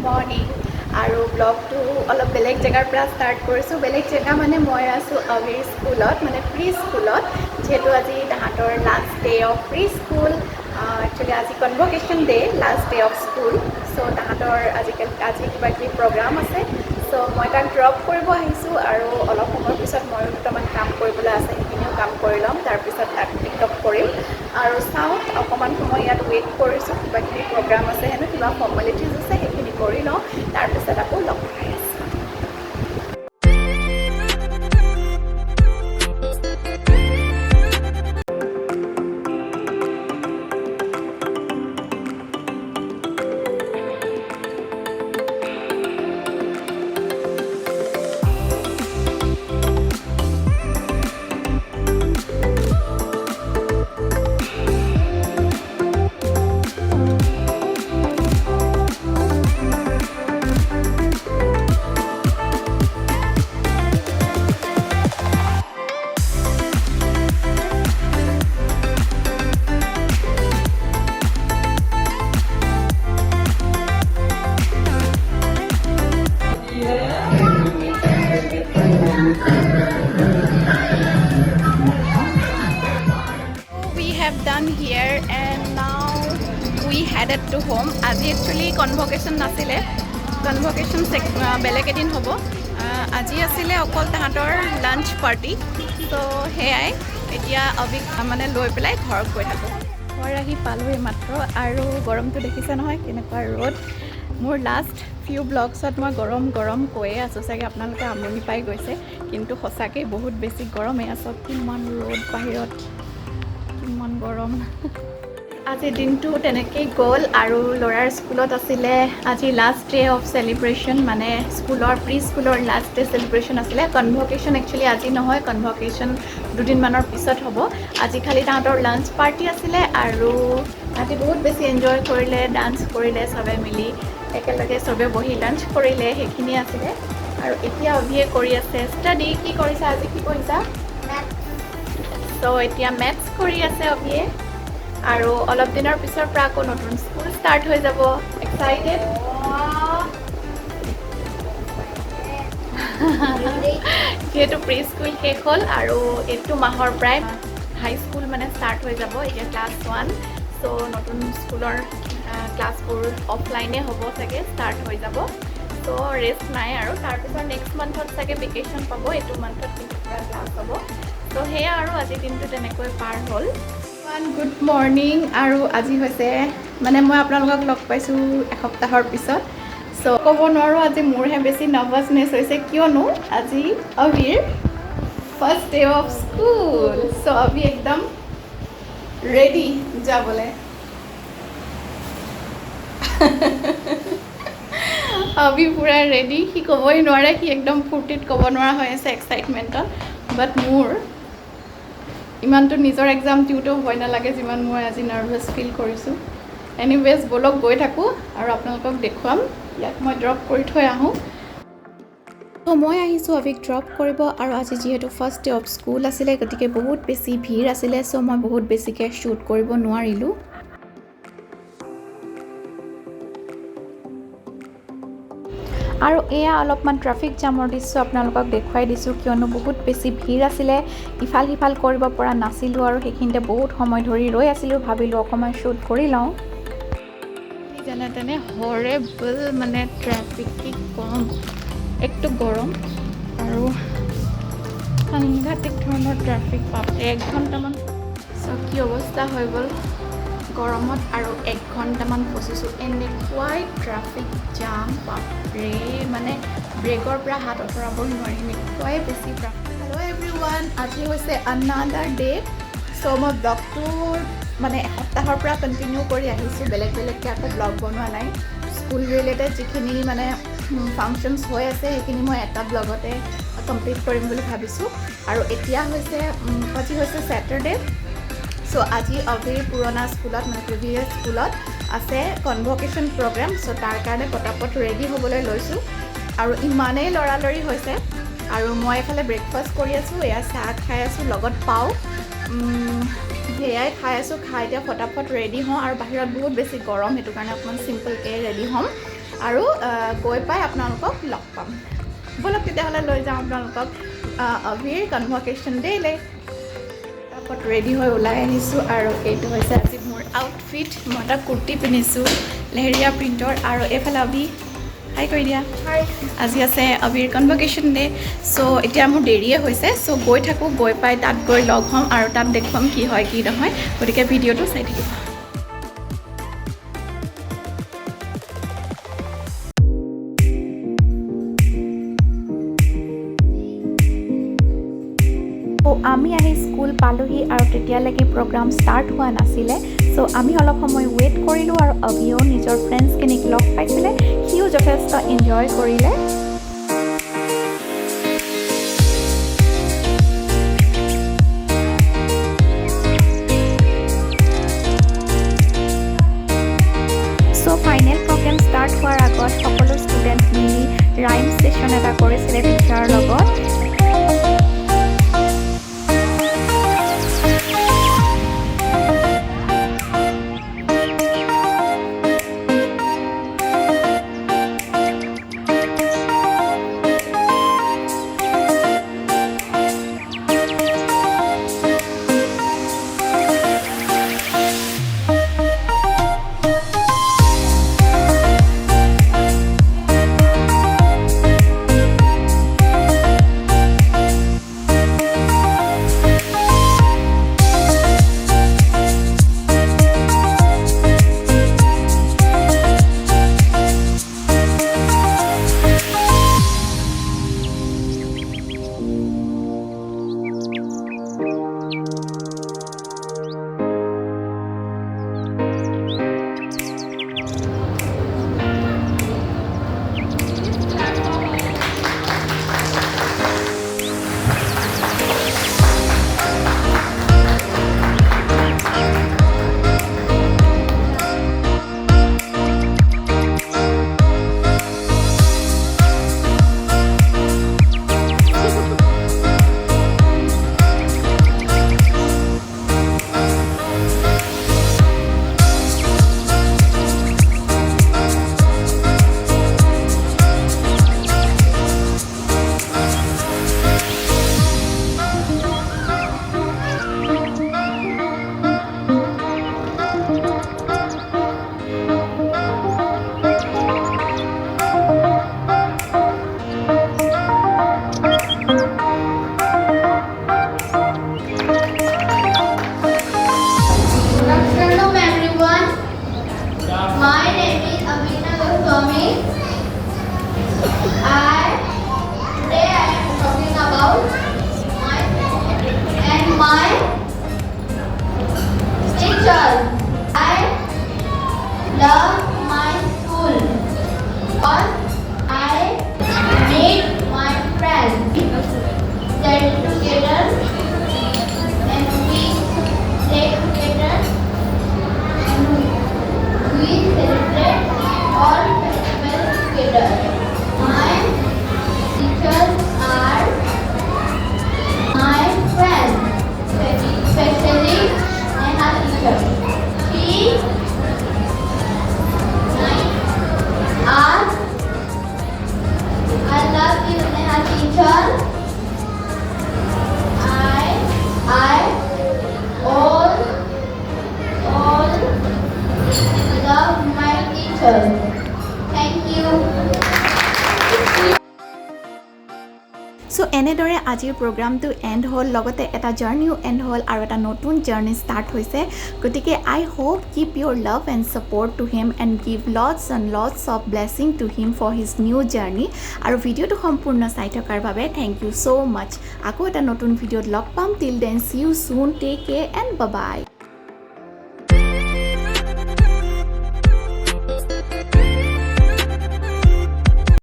Morning আৰু ব্লগটো অলপ বেলেগ জেগাৰ পৰা ষ্টাৰ্ট কৰিছোঁ বেলেগ জেগা মানে মই আছোঁ আবিৰ স্কুলত মানে প্ৰি স্কুলত যিহেতু আজি তাহাঁতৰ last day of pre school actually আজি convocation day last day of school চ' তাহাঁতৰ আজি কিবা কিবি প্ৰগ্ৰাম আছে চ' মই তাক ড্ৰপ কৰিব আহিছোঁ আৰু অলপ সময়ৰ পিছত ময়ো দুটামান কাম কৰিবলৈ আছে সেইখিনিও কাম কৰি ল'ম তাৰপিছত তাক পিক আপ কৰিম আৰু চাওঁ অকণমান সময় ইয়াত ৱেইট কৰিছোঁ কিবা কিবি প্ৰগ্ৰাম আছে হেনো কিবা ফৰ্মেলিটিজ আছে সেইখিনি কৰি লওঁ তাৰপিছত আকৌ লগ পাই আছোঁ done here and now we headed to home আজি actually convocation নাছিলে convocation বেলেগ এদিন হ'ব আজি আছিলে অকল তাহাঁতৰ লাঞ্চ পাৰ্টি তো সেয়াই এতিয়া মানে লৈ পেলাই ঘৰত গৈ থাকোঁ ঘৰ আহি পালোঁহি মাত্ৰ আৰু গৰমটো দেখিছে নহয় কেনেকুৱা ৰ'দ মোৰ লাষ্ট ফিউ ব্লগছত মই গৰম কৈয়ে আছোঁ চাগে আপোনালোকে আমনি পাই গৈছে কিন্তু সঁচাকৈ বহুত বেছি গৰম এয়া চব কিমান ৰ'দ বাহিৰত কিমান গৰম আজি দিনটো তেনেকেই গ'ল আৰু ল'ৰাৰ স্কুলত আছিলে আজি লাষ্ট ডে অফ চেলিব্ৰেশ্যন মানে স্কুলৰ প্ৰি স্কুলৰ লাষ্ট ডে চেলিব্ৰেশ্যন আছিলে কনভকেশ্যন একচুৱেলি আজি নহয় কনভকেশ্যন দুদিনমানৰ পিছত হ'ব আজি খালি তাহাঁতৰ লাঞ্চ পাৰ্টি আছিলে আৰু তাহাঁতি বহুত বেছি এনজয় কৰিলে ডান্স কৰিলে চবে মিলি একেলগে চবে বহি লাঞ্চ কৰিলে সেইখিনি আছিলে আৰু এতিয়া অভিয়ে কৰি আছে ষ্টাডি কি কৰিছা আজি কি কৰিছা চ' এতিয়া মেথছ কৰি আছে অভিয়ে আৰু অলপ দিনৰ পিছৰ পৰা আকৌ নতুন স্কুল ষ্টাৰ্ট হৈ যাব এক্সাইটেড যিহেতু প্ৰি স্কুল শেষ হ'ল আৰু এইটো মাহৰ পৰাই হাই স্কুল মানে ষ্টাৰ্ট হৈ যাব এতিয়া ক্লাছ 1 চ' নতুন স্কুলৰ ক্লাছবোৰ অফলাইনে হ'ব চাগে ষ্টাৰ্ট হৈ যাব চ' ৰেষ্ট নাই আৰু তাৰপিছত নেক্সট মান্থত চাগে ভেকেশ্যন পাব এইটো মান্থত কিন্তু পুৰা ক্লাছ হ'ব তো সেয়া আৰু আজি দিনটো তেনেকৈ পাৰ হ'ল গুড মৰ্ণিং আৰু আজি হৈছে মানে মই আপোনালোকক লগ পাইছোঁ এসপ্তাহৰ পিছত চ' ক'ব নোৱাৰোঁ আজি মোৰহে বেছি নাৰ্ভাছনেছ হৈছে কিয়নো আজি অভিৰ ফাৰ্ষ্ট ডে অফ স্কুল চ' অভি একদম ৰেডি যাবলৈ অভি পূৰা ৰেডি সি ক'বই নোৱাৰে সি একদম ফূৰ্তিত ক'ব নোৱাৰা হৈ আছে এক্সাইটমেণ্টত বাট মোৰ ইমানটো নিজৰ এক্সাম দিওঁতেও ভয় নালাগে যিমান মই আজি নাৰ্ভাছ ফিল কৰিছোঁ এনিৱেজ ব'লক গৈ থাকোঁ আৰু আপোনালোকক দেখুৱাম ইয়াক মই ড্ৰপ কৰি থৈ আহোঁ ত' মই আহিছোঁ অভিক ড্ৰপ কৰিব আৰু আজি যিহেতু ফাৰ্ষ্ট ডে অফ স্কুল আছিলে গতিকে বহুত বেছি ভিৰ আছিলে চ' মই বহুত বেছিকৈ শ্বুট কৰিব নোৱাৰিলোঁ আৰু এয়া অলপমান ট্ৰাফিক জামৰ দৃশ্য আপোনালোকক দেখুৱাই দিছোঁ কিয়নো বহুত বেছি ভিৰ আছিলে ইফাল সিফাল কৰিব পৰা নাছিলোঁ আৰু সেইখিনিতে বহুত সময় ধৰি ৰৈ আছিলোঁ ভাবিলোঁ অকণমান শ্বুট কৰি লওঁ যেনে তেনে হৰেবল মানে ট্ৰেফিক কি কম একটো গৰম আৰু সাংঘাতিক ধৰণৰ ট্ৰেফিক বাপৰে 1 ঘণ্টামান চ' কি অৱস্থা হৈ গ'ল গৰমত আৰু 1 ঘণ্টামান ফচিছোঁ এনেকুৱাই ট্ৰাফিক জাম বাপৰে মানে ব্ৰেকৰ পৰা হাত আঁতৰাবই নোৱাৰি এনেকুৱাই বেছি ট্ৰাফিক হেল্ল' এভৰিৱান আজি হৈছে আনাডাৰ ডে চ' মই ব্লগটোৰ মানে এসপ্তাহৰ পৰা কণ্টিনিউ কৰি আহিছোঁ বেলেগকৈ আকৌ ব্লগ বনোৱা নাই স্কুল ৰিলেটেড যিখিনি মানে ফাংচনছ হৈ আছে সেইখিনি মই এটা ব্লগতে কমপ্লিট কৰিম বুলি ভাবিছোঁ আৰু এতিয়া হৈছে আজি হৈছে ছেটাৰডে চ' আজি অভিৰ পুৰণা স্কুলত মানে প্ৰিভিয়াছ স্কুলত আছে কনভকেশ্যন প্ৰগ্ৰাম চ' তাৰ কাৰণে পটাপট ৰেডি হ'বলৈ লৈছোঁ আৰু ইমানেই লৰালৰি হৈছে আৰু মই এফালে ব্ৰেকফাষ্ট কৰি আছোঁ এয়া চাহ খাই আছোঁ লগত পাওঁ সেয়াই খাই আছোঁ খাই এতিয়া ফটাফট ৰেডি হওঁ আৰু বাহিৰত বহুত বেছি গৰম সেইটো কাৰণে অকণমান চিম্পলকৈ ৰেডি হ'ম আৰু গৈ পাই আপোনালোকক লগ পাম বলক তেতিয়াহ'লে লৈ যাওঁ আপোনালোকক অভিৰ কনভকেশ্যন ডে'লৈ তাৰপৰা ৰেডি হৈ ওলাই আহিছোঁ আৰু এইটো হৈছে আজি মোৰ আউটফিট মই এটা কুৰ্তি পিন্ধিছোঁ লেহেৰীয়া প্ৰিণ্টৰ আৰু এইফালে অভি হাই কৰি দিয়া আজি আছে অভিৰ কনভকেশ্যন ডে চ' এতিয়া মোৰ দেৰিয়ে হৈছে চ' গৈ থাকোঁ গৈ পাই তাত গৈ লগ হ'ম আৰু তাত দেখুৱাম কি হয় কি নহয় গতিকে ভিডিঅ'টো চাই থাকিব আমি আহি স্কুল পালোহি আৰু তেতিয়ালৈকে প্ৰগ্ৰাম ষ্টাৰ্ট হোৱা নাছিলে চ' আমি অলপ সময় ৱেইট কৰিলোঁ আৰু অভিও নিজৰ ফ্ৰেণ্ডছখিনিক লগ পাইছিলে সিও যথেষ্ট এনজয় কৰিলে চ' ফাইনেল প্ৰগ্ৰাম ষ্টাৰ্ট হোৱাৰ আগত সকলো ষ্টুডেণ্ট মিলি ৰাইম ছেশ্যন এটা কৰিছিলে টিচাৰৰ লগত love my school because I made my friends study together and we stay together and we celebrate all festivals together. My teachers are my friends, especially Neha teacher. She I love you, Neha teacher. I all love my teacher. Thank you. So এনেদৰে আজিৰ প্ৰগ্ৰামটো and হ'ল লগতে এটা জাৰ্নিও and হ'ল আৰু এটা নতুন জাৰ্নি ষ্টাৰ্ট হৈছে গতিকে I hope keep your love and support to him and give lots and lots of blessing to him for his new journey আৰু ভিডিঅ'টো সম্পূৰ্ণ চাই থকাৰ বাবে থেংক ইউ ছ' মাছ আকৌ এটা নতুন ভিডিঅ'ত লগ পাম till then see you soon take care and bye by